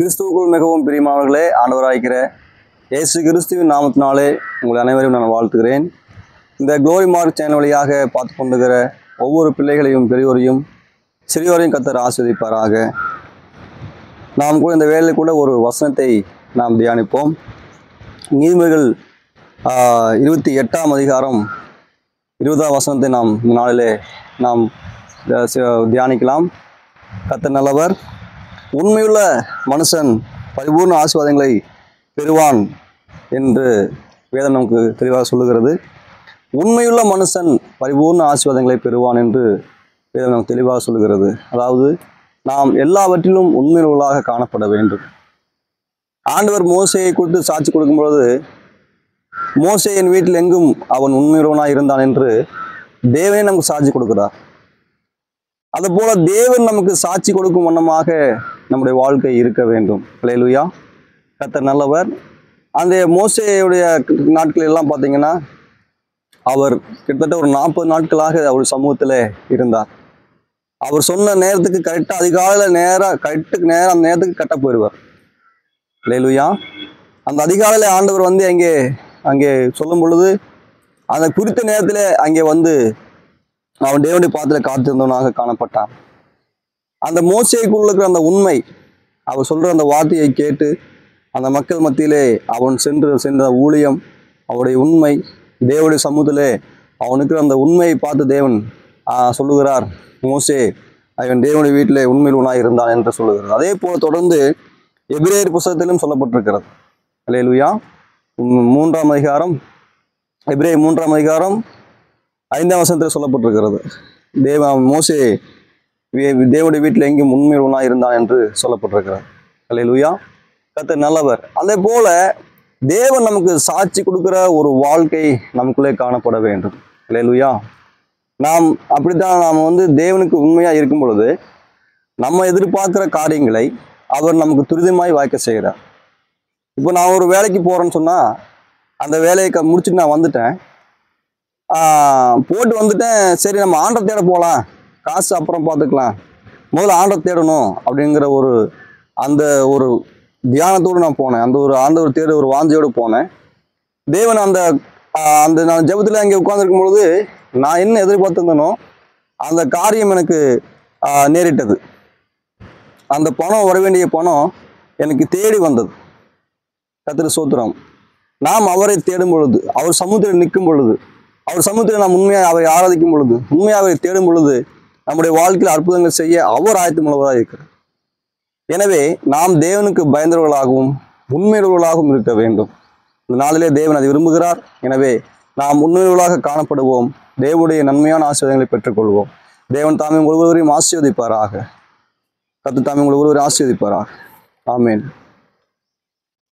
கிறிஸ்துவுக்குள் மிகவும் பிரியமானவர்களே, ஆண்டவராகிற இயேசு கிறிஸ்துவின் நாமத்தினாலே உங்களை அனைவரையும் நான் வாழ்த்துகிறேன். இந்த க்ளோரி மார்க் சேனல் வழியாக பார்த்து கொண்டுகிற ஒவ்வொரு பிள்ளைகளையும் பெரியோரையும் சிறியோரையும் கர்த்தர் ஆசீர்வதிப்பாராக. நாம் கூட இந்த வேளையில் கூட ஒரு வசனத்தை நாம் தியானிப்போம். நீதிமொழிகள் 28ஆம் அதிகாரம் 20ஆம் வசனத்தை நாம் இந்த நாளிலே நாம் தியானிக்கலாம். கர்த்தர் நல்லவர். உண்மையுள்ள மனுஷன் பரிபூர்ண ஆசீர்வாதங்களை பெறுவான் என்று வேதம் நமக்கு தெளிவாக சொல்லுகிறது. உண்மையுள்ள மனுஷன் பரிபூர்ண ஆசீர்வாதங்களை பெறுவான் என்று வேதம் நமக்கு தெளிவாக சொல்லுகிறது. அதாவது நாம் எல்லாவற்றிலும் உண்மையுள்ளவர்களாக காணப்பட வேண்டும். ஆண்டவர் மோசேயை குறித்து சாட்சி கொடுக்கும் பொழுது, மோசேயின் வீட்டில் எங்கும் அவன் உண்மையுள்ளவனாக இருந்தான் என்று தேவனே நமக்கு சாட்சி கொடுக்கிறார். அதுபோல தேவன் நமக்கு சாட்சி கொடுக்கும் வண்ணமாக நம்முடைய வாழ்க்கை இருக்க வேண்டும். அல்லேலூயா. கர்த்தர் நல்லவர். அந்த மோசேயுடைய நாட்கள் எல்லாம் பார்த்தீங்கன்னா, அவர் கிட்டத்தட்ட ஒரு 40 நாட்களாக அவர் சமூகத்தில் இருந்தார். அவர் சொன்ன நேரத்துக்கு கரெக்டாக அதிகாலையில் அந்த நேரத்துக்கு கட்ட போயிடுவார். அல்லேலூயா. அந்த அதிகாலையில் ஆண்டவர் வந்து அங்கே சொல்லும் பொழுது அந்த குறித்த நேரத்தில் அங்கே வந்து அவன் தேவனுடைய பாத்திரத்தில் காத்திருந்தவனாக காணப்பட்டான். அந்த மோசேக்குள்ள இருக்கிற அந்த உண்மை, அவர் சொல்ற அந்த வார்த்தையை கேட்டு அந்த மக்கள் மத்தியிலே அவன் சென்ற ஊழியம், அவருடைய உண்மை, தேவனுடைய சமூகத்திலே அவனுக்கு அந்த உண்மையை பார்த்து தேவன் சொல்லுகிறார், மோசே அவன் தேவனுடைய வீட்டிலே உண்மையில் உணாய் இருந்தான் என்று சொல்லுகிறார். அதே போல தொடர்ந்து எபிரேயர் புத்தகத்திலும் சொல்லப்பட்டிருக்கிறது. அல்லேலூயா. 3ஆம் அதிகாரம், எபிரேயர் 3ஆம் அதிகாரம் 5ஆம் வசனத்தில் சொல்லப்பட்டிருக்கிறது. மோசே தேவனுடைய வீட்டில் எங்கும் உண்மையுள்ளவனாய் இருந்தான் என்று சொல்லப்பட்டிருக்கிறார். அல்லேலூயா. கர்த்தர் நல்லவர். அதே போல தேவன் நமக்கு சாட்சி கொடுக்கிற ஒரு வாழ்க்கை நமக்குள்ளே காணப்பட வேண்டும். அல்லேலூயா. நாம் வந்து தேவனுக்கு உண்மையாக இருக்கும் பொழுது நம்ம எதிர்பார்க்கிற காரியங்களை அவர் நமக்கு துரிதமாய் வாய்க்க செய்கிறார். இப்போ நான் ஒரு வேலைக்கு போகிறேன்னு சொன்னால், அந்த வேலையை முடிச்சுட்டு நான் வந்துட்டேன், போட்டு வந்துட்டேன், சரி நம்ம ஆண்டை தேட போகலாம், காசு அப்புறம் பார்த்துக்கலாம், முதல்ல ஆண்டை தேடணும் அப்படிங்கிற அந்த ஒரு தியானத்தோடு நான் போனேன். அந்த ஒரு ஆண்டவர் தேட ஒரு வாஞ்சையோடு போனேன். தேவன் அந்த நான் ஜெபத்தில் அங்கே உட்கார்ந்துருக்கும் பொழுது நான் என்ன எதிர்பார்த்திருந்தனோ அந்த காரியம் எனக்கு நேரிட்டது. அந்த பணம், வர வேண்டிய பணம் எனக்கு தேடி வந்தது. கர்த்தருக்கு ஸ்தோத்திரம். நாம் அவரை தேடும் பொழுது, அவர் சமூகத்தில் நிற்கும் பொழுது, அவர் சமூகத்தில் நாம் உண்மையாக அவரை ஆராதிக்கும் பொழுது, உண்மையாக அவரை தேடும் பொழுது நம்முடைய வாழ்க்கையில் அற்புதங்கள் செய்ய அவர் ஆயத்தமுள்ளவராக இருக்கிறார். எனவே நாம் தேவனுக்கு பயந்தவர்களாகவும் உண்மையுள்ளவர்களாகவும் இருக்க வேண்டும். இந்த நாளிலே தேவன் அதை விரும்புகிறார். எனவே நாம் உண்மையுள்ளவர்களாக காணப்படுவோம். தேவனுடைய நன்மையான ஆசீர்வாதங்களை பெற்றுக்கொள்வோம். தேவன் தாமே ஒருவரையும் ஆசீர்வதிப்பாராக. கர்த்தர் தாமே ஒருவரையும் ஆசீர்வதிப்பாராக. ஆமென்.